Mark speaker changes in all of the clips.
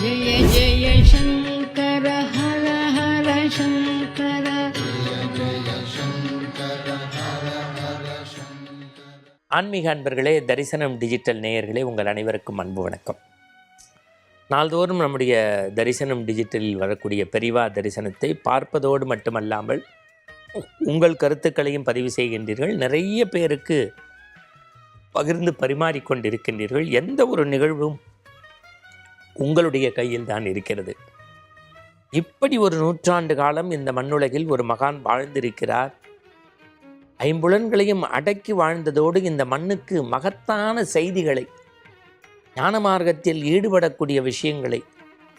Speaker 1: ஜய ஜய சங்கர ஹர ஹர சங்கர.
Speaker 2: ஆன்மீக அன்பர்களே, தரிசனம் டிஜிட்டல் நேயர்களே, உங்கள் அனைவருக்கும் அன்பு வணக்கம். நாள்தோறும் நம்முடைய தரிசனம் டிஜிட்டலில் வரக்கூடிய பெரிவா தரிசனத்தை பார்ப்பதோடு மட்டுமல்லாமல் உங்கள் கருத்துக்களையும் பதிவு செய்கின்றீர்கள். நிறைய பேருக்கு பகிர்ந்து பரிமாறிக்கொண்டிருக்கின்றீர்கள். எந்த ஒரு நிகழ்வும் உங்களுடைய கையில் தான் இருக்கிறது. இப்படி ஒரு 100 ஆண்டு காலம் இந்த மண்ணுலகில் ஒரு மகான் வாழ்ந்திருக்கிறார். ஐம்புலன்களையும் அடக்கி வாழ்ந்ததோடு இந்த மண்ணுக்கு மகத்தான செய்திகளை, ஞான மார்க்கத்தில் ஈடுபடக்கூடிய விஷயங்களை,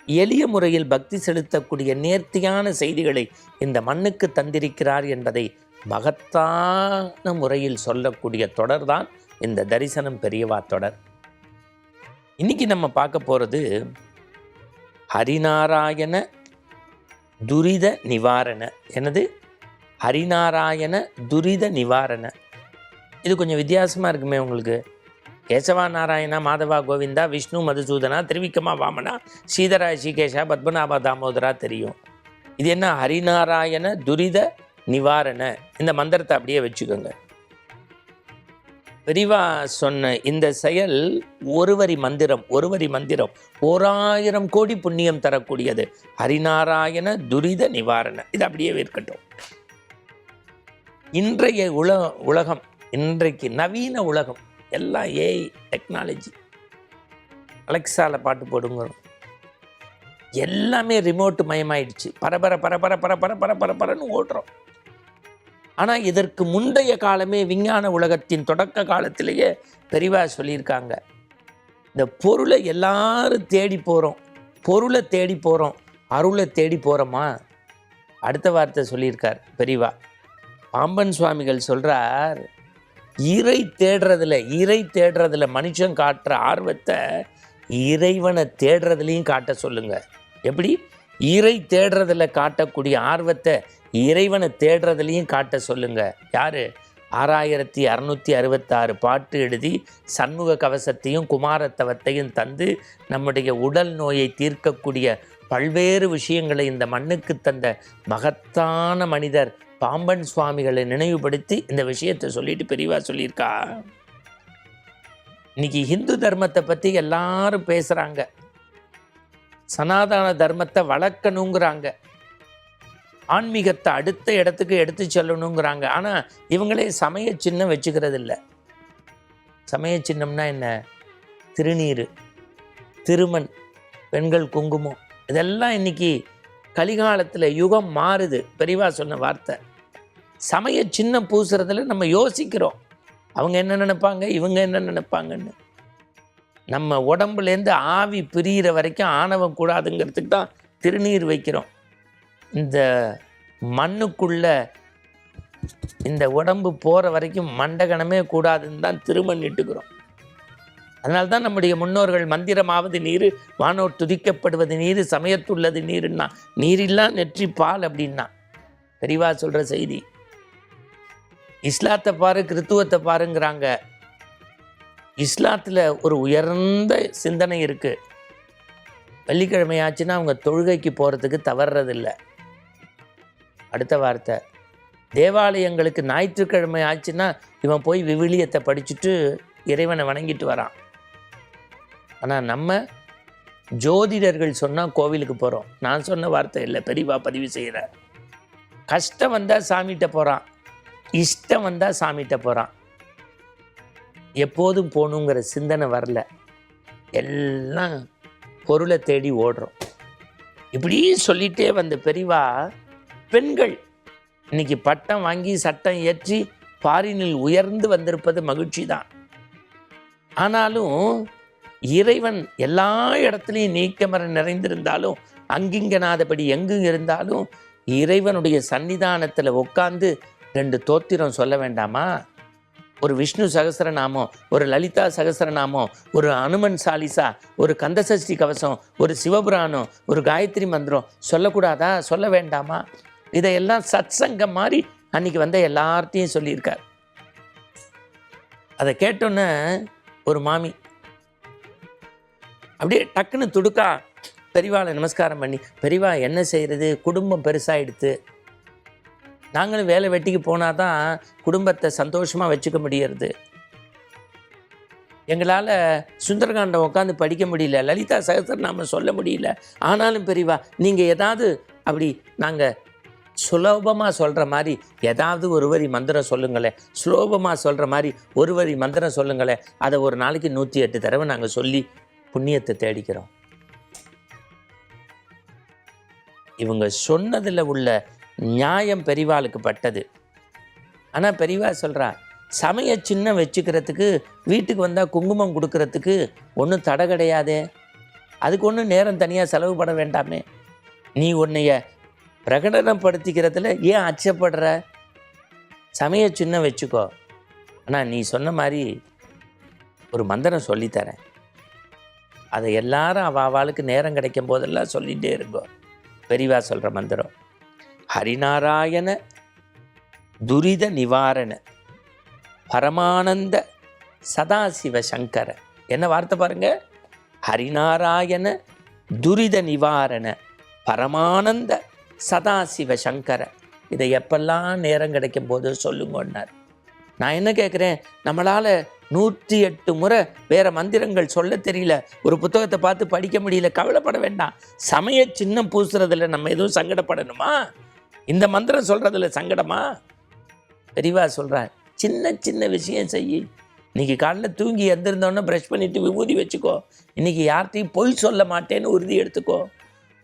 Speaker 2: எளிய முறையில் பக்தி செலுத்தக்கூடிய நேர்த்தியான செய்திகளை இந்த மண்ணுக்கு தந்திருக்கிறார் என்பதை மகத்தான முறையில் சொல்லக்கூடிய தொடர்தான் இந்த தரிசனம் பெரியவா தொடர். இன்னைக்கு நம்ம பார்க்க போகிறது ஹரிநாராயண துரித நிவாரண. என்னது? ஹரிநாராயண துரித நிவாரண. இது கொஞ்சம் வித்தியாசமாக இருக்குமே உங்களுக்கு. கேசவா நாராயணா மாதவா கோவிந்தா விஷ்ணு மதுசூதனா திருவிக்கமா வாமனா ஸ்ரீதரா ஸ்ரீகேஷா பத்மநாபா தாமோதரா தெரியும். இது என்ன ஹரிநாராயண துரித நிவாரண? இந்த மந்திரத்தை அப்படியே வச்சுக்கோங்க. பெரிவா சொன்ன இந்த செயல் ஒரு வரி மந்திரம் 1000 கோடி புண்ணியம் தரக்கூடியது. ஹரிநாராயண துரித நிவாரண. இது அப்படியே இருக்கட்டும். இன்றைய உலகம், இன்றைக்கு நவீன உலகம் எல்லாம் ஏஐ டெக்னாலஜி. அலெக்சாவில் பாட்டு போடுங்க, எல்லாமே ரிமோட்டு மயமாயிடுச்சு. பரபரன்னு ஓடுறோம். ஆனால் இதற்கு முந்தைய காலமே விஞ்ஞான உலகத்தின் தொடக்க காலத்திலேயே பெரிவா சொல்லியிருக்காங்க, இந்த பொருளை எல்லாரும் தேடி போகிறோம், பொருளை தேடி போகிறோம், அருளை தேடி போகிறோமா? அடுத்த வார்த்தை சொல்லியிருக்கார் பெரிவா. பாம்பன் சுவாமிகள் சொல்கிறார், இறை தேடுறதுல மனுஷன் காட்டுற ஆர்வத்தை இறைவனை தேடுறதுலையும் காட்ட சொல்லுங்க. எப்படி? இறை தேடுறதுல காட்டக்கூடிய ஆர்வத்தை இறைவனை தேடுறதுலையும் காட்ட சொல்லுங்க. யாரு? 6666 பாட்டு எழுதி சண்முக கவசத்தையும் குமாரத்தவத்தையும் தந்து நம்முடைய உடல் நோயை தீர்க்கக்கூடிய பல்வேறு விஷயங்களை இந்த மண்ணுக்கு தந்த மகத்தான மனிதர் பாம்பன் சுவாமிகளை நினைவுபடுத்தி இந்த விஷயத்தை சொல்லிட்டு பெரியவா சொல்லியிருக்கா. இன்னைக்கு ஹிந்து தர்மத்தை பற்றி எல்லாரும் பேசுகிறாங்க, சனாதன தர்மத்தை வளர்க்கணுங்கிறாங்க, ஆன்மீகத்தை அடுத்த இடத்துக்கு எடுத்து செல்லணுங்கிறாங்க. ஆனால் இவங்களே சமய சின்னம் வச்சுக்கிறது இல்லை. சமய சின்னம்னா என்ன? திருநீர், திருமண், பெண்கள் குங்குமம், இதெல்லாம் இன்னைக்கு கலிகாலத்தில் யுகம் மாறுது. பெரியவா சொன்ன வார்த்தை. சமய சின்னம் பூசுறதுல நம்ம யோசிக்கிறோம், அவங்க என்ன நினைப்பாங்க, இவங்க என்ன நினைப்பாங்கன்னு. நம்ம உடம்புலேருந்து ஆவி பிரிகிற வரைக்கும் ஆணவம் கூடாதுங்கிறதுக்கு தான் திருநீர் வைக்கிறோம். இந்த மண்ணுக்குள்ள இந்த உடம்பு போகிற வரைக்கும் மண்டகணமே கூடாதுன்னு தான் திருமண் இட்டுக்கிறோம். அதனால தான் நம்முடைய முன்னோர்கள் மந்திரமாவது நீர், வானோர் துதிக்கப்படுவது நீர், சமயத்துள்ளது நீருன்னா, நீரில்லா நெற்றி பால் அப்படின்னா பெரிவா சொல்கிற செய்தி. இஸ்லாத்தை பாரு, கிறித்துவத்தை பாருங்கிறாங்க. இஸ்லாத்தில் ஒரு உயர்ந்த சிந்தனை இருக்குது. வெள்ளிக்கிழமை ஆச்சுன்னா அவங்க தொழுகைக்கு போகிறதுக்கு தவறுறதில்லை. அடுத்த வார்த்தை, தேவாலயங்களுக்கு ஞாயிற்றுக்கிழமை ஆச்சுன்னா இவன் போய் விவிலியத்தை படிச்சுட்டு இறைவனை வணங்கிட்டு வரான். ஆனால் நம்ம ஜோதிடர்கள் சொன்னால் கோவிலுக்கு போகிறோம். நான் சொன்ன வார்த்தை இல்லை, பெரியவா பதிவு செய்கிறார். கஷ்டம் வந்தால் சாமிகிட்ட போகிறான், இஷ்டம் வந்தால் சாமிகிட்ட போகிறான். எப்போதும் போகணுங்கிற சிந்தனை வரல, எல்லாம் பொருளை தேடி ஓடுறோம். இப்படி சொல்லிகிட்டே வந்த பெரியவா, பெண்கள் இன்னைக்கு பட்டம் வாங்கி சட்டம் ஏற்றி பாரினில் உயர்ந்து வந்திருப்பது மகிழ்ச்சி தான். ஆனாலும் இறைவன் எல்லா இடத்துலையும் நீக்கமர நிறைந்திருந்தாலும், அங்கிங்கனாதபடி எங்கு இருந்தாலும் இறைவனுடைய சன்னிதானத்தில் உட்கார்ந்து 2 தோத்திரம் சொல்ல வேண்டாமா? ஒரு விஷ்ணு சகஸ்ரநாமம், ஒரு லலிதா சகஸ்ரநாமம், ஒரு அனுமன் சாலிசா, ஒரு கந்தசஷ்டி கவசம், ஒரு சிவபுராணம், ஒரு காயத்ரி மந்திரம் சொல்லக்கூடாதா? சொல்ல வேண்டாமா? இதையெல்லாம் சத்சங்கம் மாதிரி அன்னைக்கு வந்த எல்லார்ட்டையும் சொல்லியிருக்கார். அதை கேட்டோன்னே ஒரு மாமி அப்படியே டக்குன்னு துடுக்கா பெரியவாளை நமஸ்காரம் பண்ணி, பெரியவா என்ன செய்கிறது, குடும்பம் பெருசாகிடுது, நாங்களும் வேலை வெட்டிக்கு போனால் தான் குடும்பத்தை சந்தோஷமாக வச்சுக்க முடியறது, எங்களால் சுந்தரகாண்டம் உட்காந்து படிக்க முடியல, லலிதா சகஸ்ரநாமம் சொல்ல முடியல, ஆனாலும் பெரியவா நீங்கள் ஏதாவது அப்படி நாங்கள் சுலபமாக சொல்கிற மாதிரி ஏதாவது ஒரு வரி மந்திரம் சொல்லுங்களேன், சுலபமாக சொல்கிற மாதிரி ஒரு வரி மந்திரம் சொல்லுங்களேன், அதை ஒரு நாளைக்கு 108 தடவை நாங்கள் சொல்லி புண்ணியத்தை தேடிக்கிறோம். இவங்க சொன்னதில் உள்ள நியாயம் பெரியவாளுக்கு பட்டது. ஆனால் பெரியவா சொல்கிறா, சமய சின்னம் வச்சுக்கிறதுக்கு வீட்டுக்கு வந்தால் குங்குமம் கொடுக்கறதுக்கு ஒன்றும் தடை கிடையாதே, அதுக்கு ஒன்றும் நேரம் தனியாக செலவு பட வேண்டாமே, நீ உன்னைய பிரகடனப்படுத்திக்கிறதுல ஏன் அச்சப்படுற, சமய சின்னம் வச்சுக்கோ, ஆனால் நீ சொன்ன மாதிரி ஒரு மந்திரம் சொல்லித்தரேன், அதை எல்லாரும் அவளுக்கு நேரம் கிடைக்கும் போதெல்லாம் சொல்லிகிட்டே இருக்கோ. பெரியவா சொல்கிற மந்திரம் ஹரிநாராயண துரித நிவாரண பரமானந்த சதாசிவ சங்கர. என்ன வார்த்தை பாருங்க, ஹரிநாராயண துரித நிவாரண பரமானந்த சதாசிவ சங்கர. இதை எப்பெல்லாம் நேரம் கிடைக்கும் போது சொல்லுங்கன்னார். நான் என்ன கேட்குறேன், நம்மளால் 108 முறை வேறு மந்திரங்கள் சொல்ல தெரியல, ஒரு புத்தகத்தை பார்த்து படிக்க முடியல, கவலைப்பட வேண்டாம். சமய சின்னம் பூசுறதுல நம்ம எதுவும் சங்கடப்படணுமா? இந்த மந்திரம் சொல்கிறதுல சங்கடமா? பெரியவா சொல்கிறார், சின்ன சின்ன விஷயம் செய்யி. இன்றைக்கி காலைல தூங்கி எந்திருந்தோன்னே ப்ரஷ் பண்ணிவிட்டு விபூதி வச்சுக்கோ, இன்றைக்கி யார்கிட்டையும் பொய் சொல்ல மாட்டேன்னு உறுதி எடுத்துக்கோ,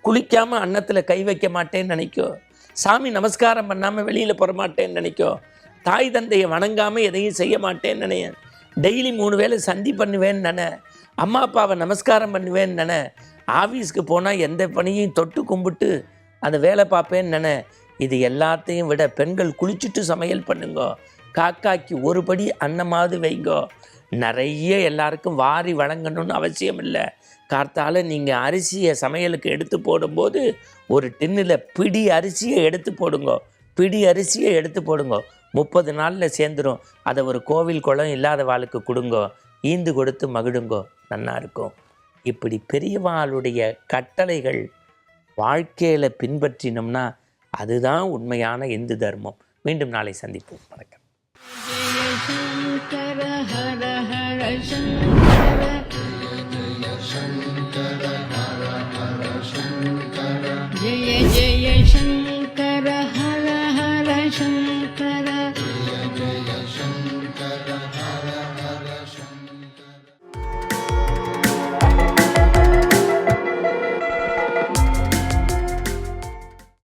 Speaker 2: குளிக்காமல் அன்னத்தில் கை வைக்க மாட்டேன்னு நினைக்கோ, சாமி நமஸ்காரம் பண்ணாமல் வெளியில் போக மாட்டேன்னு நினைக்கோ, தாய் தந்தையை வணங்காமல் எதையும் செய்ய மாட்டேன்னு நினைய, டெய்லி 3 வேளை சந்தி பண்ணுவேன்னு நினை, அம்மா அப்பாவை நமஸ்காரம் பண்ணுவேன்னு நினை, ஆஃபீஸ்க்கு போனால் எந்த பணியும் தொட்டு கும்பிட்டு அந்த வேலை பார்ப்பேன்னு நினை. இது எல்லாத்தையும் விட பெண்கள் குளிச்சுட்டு சமையல் பண்ணுங்கோ, காக்காய்க்கு ஒரு படி அன்னமாவது வைங்கோ. நிறைய எல்லாருக்கும் வாரி வழங்கணும்னு அவசியம் இல்லை. கார்த்தால நீங்கள் அரிசியை சமையலுக்கு எடுத்து போடும்போது ஒரு டின்னில் பிடி அரிசியை எடுத்து போடுங்கோ, பிடி அரிசியை எடுத்து போடுங்கோ, 30 நாளில் சேர்ந்துடும். அதை ஒரு கோவில் குளம் இல்லாத வாளுக்கு கொடுங்கோ, ஈந்து கொடுத்து மகிழுங்கோ, நன்னா இருக்கும். இப்படி பெரியவாளுடைய கட்டளைகள் வாழ்க்கையில் பின்பற்றினோம்னா அதுதான் உண்மையான இந்து தர்மம். மீண்டும் நாளை சந்திப்போம். வணக்கம்.
Speaker 1: ஜெய சங்கர ஹர ஹர சங்கர.